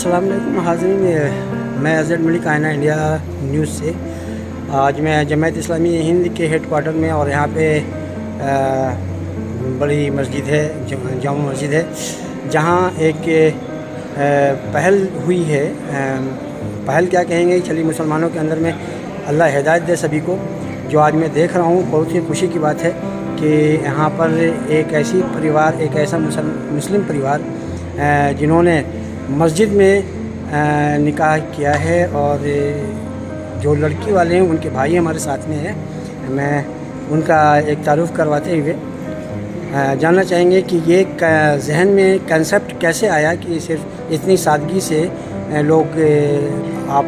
अस्सलाम वालेकुम हाज़रीन, मैं अज़हर मलिक आईना इंडिया न्यूज़ से। आज मैं जमात इस्लामी हिंद के हेड क्वार्टर में और यहाँ पे बड़ी मस्जिद है, जामा मस्जिद है, जहाँ एक पहल हुई है। पहल क्या कहेंगे, चलिए मुसलमानों के अंदर में अल्लाह हिदायत दे सभी को। जो आज मैं देख रहा हूँ, बहुत ही खुशी की बात है कि यहाँ पर एक ऐसी परिवार, एक ऐसा मुस्लिम परिवार जिन्होंने मस्जिद में निकाह किया है, और जो लड़की वाले हैं उनके भाई हमारे साथ में हैं। मैं उनका एक तारुफ करवाते हुए जानना चाहेंगे कि ये जहन में कंसेप्ट कैसे आया कि सिर्फ इतनी सादगी से लोग आप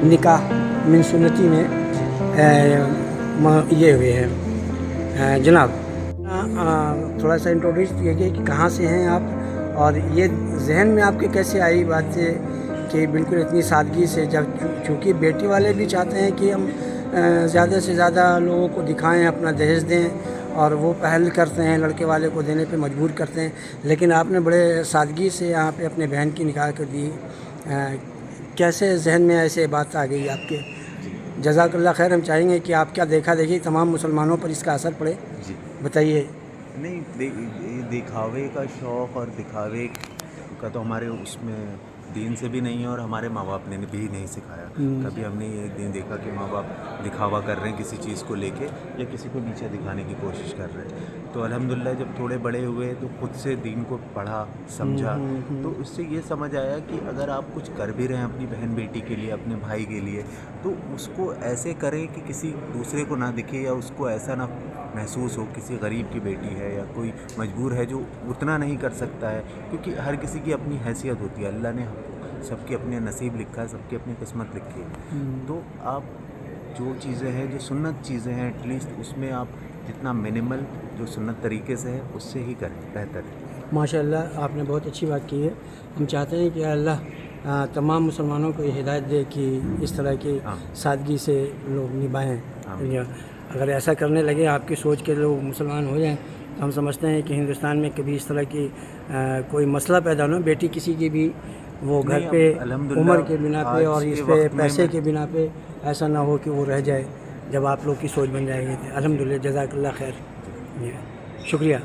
निकाह मिन सुन्नती में ये हुए हैं। जनाब थोड़ा सा इंट्रोड्यूस कीजिए कि कहाँ से हैं आप, और ये जहन में आपके कैसे आई बात कि बिल्कुल इतनी सादगी से, जब चूँकि बेटी वाले भी चाहते हैं कि हम ज़्यादा से ज़्यादा लोगों को दिखाएं, अपना दहेज दें, और वो पहल करते हैं, लड़के वाले को देने पे मजबूर करते हैं, लेकिन आपने बड़े सादगी से यहाँ पे अपने बहन की निकाह कर दी। कैसे जहन में ऐसे बात आ गई आपके? जज़ाकल्लाह खैर। हम चाहेंगे कि आप क्या देखा देखी तमाम मुसलमानों पर इसका असर पड़े, बताइए। नहीं, दिखावे का शौक़ और दिखावे का तो हमारे उसमें दीन से भी नहीं है, और हमारे माँ बाप ने भी नहीं सिखाया। कभी हमने ये दिन देखा कि माँ बाप दिखावा कर रहे हैं किसी चीज़ को लेके, या किसी को नीचे दिखाने की कोशिश कर रहे हैं। तो अल्हम्दुलिल्लाह जब थोड़े बड़े हुए तो खुद से दीन को पढ़ा, समझा, तो उससे ये समझ आया कि अगर आप कुछ कर भी रहे हैं अपनी बहन बेटी के लिए, अपने भाई के लिए, तो उसको ऐसे करें कि किसी दूसरे को ना दिखे, या उसको ऐसा ना महसूस हो किसी गरीब की बेटी है या कोई मजबूर है जो उतना नहीं कर सकता है, क्योंकि हर किसी की अपनी हैसियत होती है। अल्लाह ने सबके अपने नसीब लिखा है, सबकी अपनी किस्मत लिखी है। तो आप जो चीज़ें हैं, जो सुन्नत चीज़ें हैं, एटलीस्ट उसमें आप जितना मिनिमल जो सुन्नत तरीके से है उससे ही करें, बेहतर है। माशाअल्लाह, आपने बहुत अच्छी बात की है। हम चाहते हैं कि अल्लाह तमाम मुसलमानों को हिदायत दे कि इस तरह की सादगी से लोग निभाएं। अगर ऐसा करने लगे, आपकी सोच के लोग मुसलमान हो जाएं, तो हम समझते हैं कि हिंदुस्तान में कभी इस तरह की कोई मसला पैदा ना हो। बेटी किसी की भी वो घर पे उम्र के बिना पे और इस पे पैसे के बिना पे ऐसा ना हो कि वो रह जाए, जब आप लोग की सोच बन जाएगी। अल्हम्दुलिल्लाह, जज़ाकल्लाह खैर, शुक्रिया।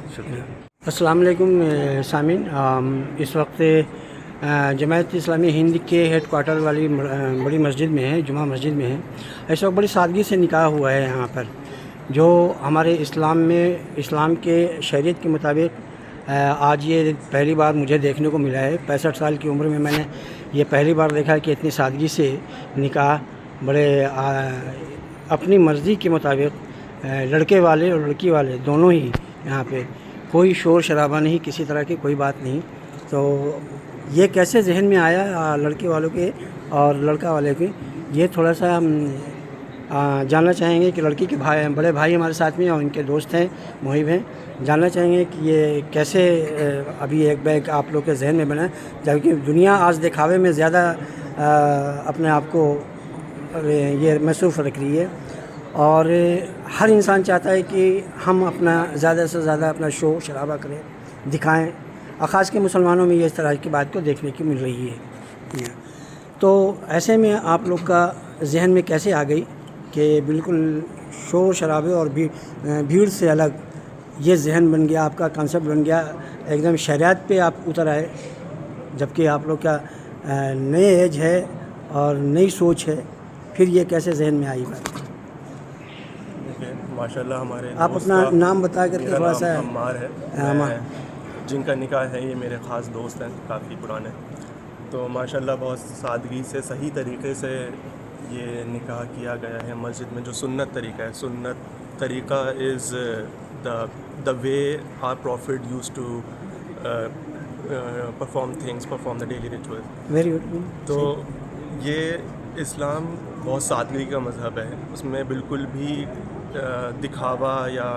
अस्सलाम वालेकुम सामीन, इस वक्त जमात इस्लामी हिंद के हेड क्वार्टर वाली बड़ी मस्जिद में है, जुमा मस्जिद में है। इस वक्त बड़ी सादगी से निकाह हुआ है यहाँ पर, जो हमारे इस्लाम में, इस्लाम के शरीयत के मुताबिक आज ये पहली बार मुझे देखने को मिला है। 65 साल की उम्र में मैंने ये पहली बार देखा कि इतनी सादगी से निकाह बड़े अपनी मर्ज़ी के मुताबिक, लड़के वाले और लड़की वाले दोनों ही यहाँ पे, कोई शोर शराबा नहीं, किसी तरह की कोई बात नहीं। तो ये कैसे जहन में आया लड़के वालों के और लड़का वाले के, ये थोड़ा सा हम जानना चाहेंगे कि लड़की के भाई, बड़े भाई हमारे साथ में और उनके दोस्त हैं, मुहिब हैं। जानना चाहेंगे कि ये कैसे अभी एक बैग आप लोग के जहन में बना, जबकि दुनिया आज दिखावे में ज़्यादा अपने आप को ये मसरूफ़ रख रही है, और हर इंसान चाहता है कि हम अपना ज़्यादा से ज़्यादा अपना शोर शराबा करें, दिखाएं, और ख़ास के मुसलमानों में ये इस तरह की बात को देखने की मिल रही है। तो ऐसे में आप लोग का जहन में कैसे आ गई कि बिल्कुल शोर शराबे और भीड़ से अलग ये जहन बन गया, आपका कॉन्सेप्ट बन गया, एकदम शरीयत पे आप उतर आए, जबकि आप लोग का नए एज है और नई सोच है, फिर ये कैसे जहन में आई बात? माशाल्लाह, हमारे आप अपना नाम बता करके थोड़ा सा। अम्मार है, जिनका निकाह है, ये मेरे ख़ास दोस्त हैं, काफ़ी पुराने। तो माशाल्लाह बहुत सादगी से, सही तरीके से ये निकाह किया गया है मस्जिद में। जो सुन्नत तरीका है, सुन्नत तरीका is the way our prophet used to perform the daily rituals. Very good. तो ये इस्लाम बहुत सादगी का मज़हब है, उसमें बिल्कुल भी दिखावा या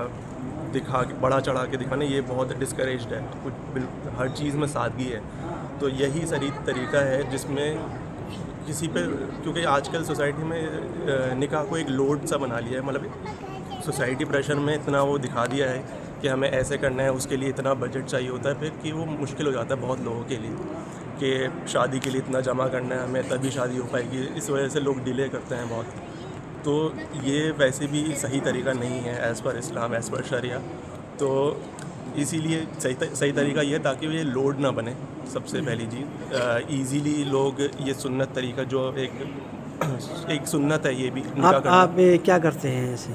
बड़ा चढ़ा के दिखाना, ये बहुत डिस्करेज्ड है। कुछ हर चीज़ में सादगी है। तो यही सही तरीका है जिसमें किसी पे, क्योंकि आजकल सोसाइटी में निकाह को एक लोड सा बना लिया है, मतलब सोसाइटी प्रेशर में इतना वो दिखा दिया है कि हमें ऐसे करना है, उसके लिए इतना बजट चाहिए होता है, फिर कि वो मुश्किल हो जाता है बहुत लोगों के लिए کہ شادی کے لیے اتنا جمع کرنا ہے ہمیں تبھی شادی ہو پائے گی، اس وجہ سے لوگ ڈیلے کرتے ہیں بہت. تو یہ ویسے بھی صحیح طریقہ نہیں ہے ایز پر اسلام، ایز پر شریعہ. تو اسی لیے صحیح طریقہ یہ ہے تاکہ یہ لوڈ نہ بنے. سب سے پہلی چیز ایزیلی لوگ یہ سنت طریقہ جو ایک سنت ہے یہ بھی نکاح کرنا. آپ کیا کرتے ہیں ایسے؟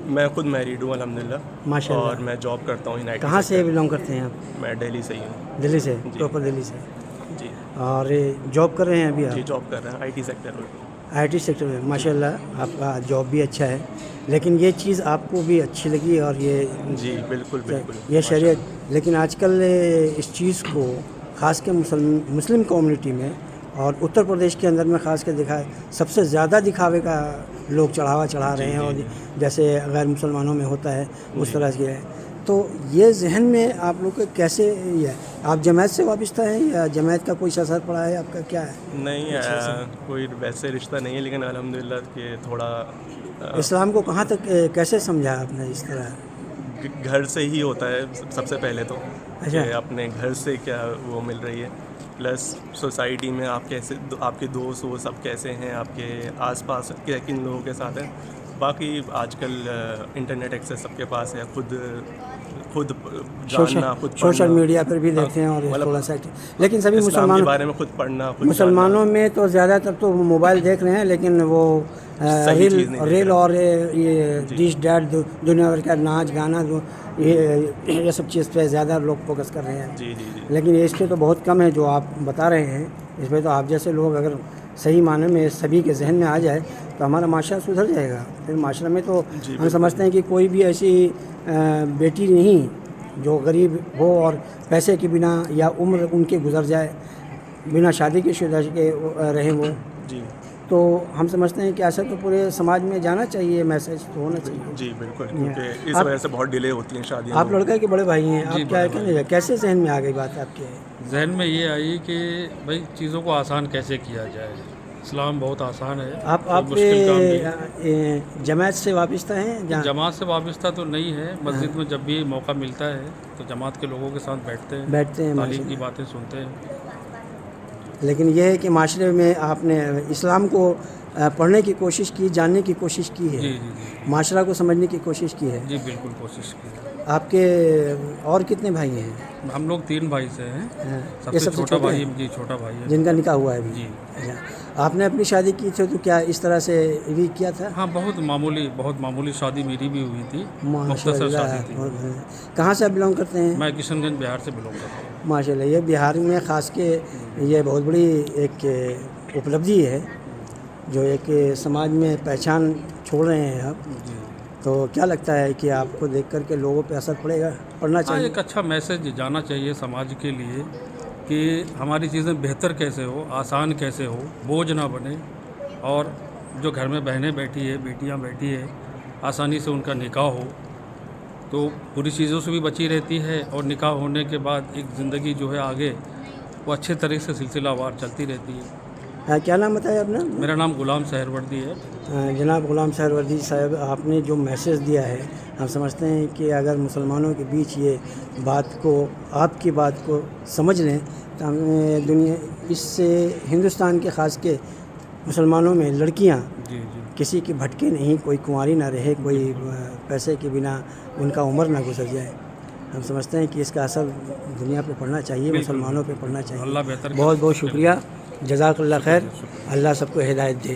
میں خود میریڈ ہوں الحمدللہ، ماشاء اللہ. اور میں جاب کرتا ہوں IT. کہاں سے بلانگ کرتے ہیں آپ؟ میں دہلی سے ہی ہوں. دلی سے؟ جی. پراپر دلی سے. جی اور جاب کر رہے ہیں ابھی جی آپ؟ جاب کر رہے ہیں IT سیکٹر میں. IT سیکٹر میں ماشاء اللہ آپ کا جاب بھی اچھا ہے، لیکن یہ چیز آپ کو بھی اچھی لگی اور یہ جی بالکل بالکل یہ شریعت. لیکن آج کل اس چیز کو خاص کے مسلم کمیونٹی میں اور اتر پردیش کے اندر میں خاص کے سب سے زیادہ دکھاوے کا لوگ چڑھا رہے ہیں، اور جیسے غیر مسلمانوں میں ہوتا ہے اس طرح سے ہے. تو یہ ذہن میں آپ لوگ کو کیسے یہ ہے؟ آپ جماعت سے وابستہ ہیں یا جماعت کا کوئی اثر پڑا ہے آپ کا، کیا ہے؟ نہیں کوئی ویسے رشتہ نہیں ہے، لیکن الحمدللہ کہ تھوڑا اسلام کو کہاں تک کیسے سمجھا آپ نے اس طرح؟ گھر سے ہی ہوتا ہے سب سے پہلے تو، اچھا. کہ اپنے گھر سے کیا وہ مل رہی ہے، پلس سوسائٹی میں آپ کیسے، آپ کے دوست وہ سب کیسے ہیں، آپ کے آس پاس کن لوگوں کے ساتھ ہیں. باقی آج کل انٹرنیٹ ایکسیس سب کے پاس ہے، خود جاننا، خود سوشل میڈیا پر بھی دیکھتے ہیں اور تھوڑا سا. لیکن سبھی اسلام کے بارے میں خود پڑھنا، خود مسلمانوں میں تو زیادہ تر تو موبائل دیکھ رہے ہیں، لیکن وہ ریل اور یہ ڈش ڈیٹ دنیا بھر کا ناچ گانا یہ سب چیز پہ زیادہ لوگ فوکس کر رہے ہیں. جی جی جی. لیکن اس پہ تو بہت کم ہے جو آپ بتا رہے ہیں. اس پہ تو آپ جیسے لوگ اگر صحیح معنی میں سبھی کے ذہن میں آ جائے تو ہمارا معاشرہ سدھر جائے گا. پھر معاشرے میں تو ہم سمجھتے ہیں کہ کوئی بھی ایسی بیٹی نہیں جو غریب ہو اور پیسے کی بنا یا عمر ان کے گزر جائے بنا شادی کے شدہ کے رہیں وہ. جی. تو ہم سمجھتے ہیں کہ ایسا تو پورے سماج میں جانا چاہیے، میسج تو ہونا چاہیے. جی بالکل، کیونکہ اس وجہ سے بہت ڈیلے ہوتی ہیں شادیاں. آپ لڑکے کے بڑے بھائی ہیں، آپ کیا کہنے کیسے ذہن میں آ گئی بات آپ کے؟ ذہن میں یہ آئی کہ بھائی چیزوں کو آسان کیسے کیا جائے. اسلام بہت آسان ہے. آپ جماعت سے وابستہ ہیں؟ جماعت سے وابستہ تو نہیں ہے. مسجد میں جب بھی موقع ملتا ہے تو جماعت کے لوگوں کے ساتھ بیٹھتے ہیں، تعلیم کی باتیں سنتے ہیں. لیکن یہ ہے کہ معاشرے میں آپ نے اسلام کو پڑھنے کی کوشش کی، جاننے کی کوشش کی ہے. جی جی جی. معاشرہ کو سمجھنے کی کوشش کی ہے. جی بالکل کوشش کی. آپ کے اور کتنے بھائی ہیں؟ ہم لوگ 3 بھائی سے ہیں. یہ سب سے چھوٹا بھائی جی چھوٹا بھائی ہے جن کا نکاح ہوا ہے ابھی. جی. اچھا. آپ نے اپنی شادی کی تھی تو کیا اس طرح سے بھی کیا تھا؟ ہاں بہت معمولی شادی میری بھی ہوئی تھی. ماشاء مختصر شادی اللہ. تھی. کہاں سے بلانگ کرتے ہیں؟ میں کشن گنج بہار سے بلانگ کرتا ہوں. ماشاء اللہ. یہ بہار میں خاص کے یہ بہت بڑی ایک اپلبدھی ہے جو ایک سماج میں پہچان چھوڑ رہے ہیں آپ. تو کیا لگتا ہے کہ آپ کو دیکھ کر کے لوگوں پہ اثر پڑنا چاہیے؟ ایک اچھا میسج جانا چاہیے سماج کے لیے کہ ہماری چیزیں بہتر کیسے ہو، آسان کیسے ہو، بوجھ نہ بنے. اور جو گھر میں بہنیں بیٹھی ہے، بیٹیاں بیٹھی ہے، آسانی سے ان کا نکاح ہو تو بری چیزوں سے بھی بچی رہتی ہے، اور نکاح ہونے کے بعد ایک زندگی جو ہے آگے وہ اچھے طریقے سے سلسلہ وار چلتی رہتی ہے. کیا نام بتایا آپ نے؟ میرا نام غلام سہروردی ہے. جناب غلام سہروردی صاحب، آپ نے جو میسج دیا ہے ہم سمجھتے ہیں کہ اگر مسلمانوں کے بیچ یہ بات کو، آپ کی بات کو سمجھ لیں تو ہمیں دنیا اس سے ہندوستان کے خاص کے مسلمانوں میں لڑکیاں جی کسی کی بھٹکے نہیں، کوئی کنواری نہ رہے، کوئی پیسے کے بنا ان کا عمر نہ گزر جائے. ہم سمجھتے ہیں کہ اس کا اثر دنیا پہ پڑنا چاہیے، مسلمانوں پہ پڑنا چاہیے. اللہ بہتر. بہت بہت شکریہ. جزاک اللہ خیر. اللہ سب کو ہدایت دے.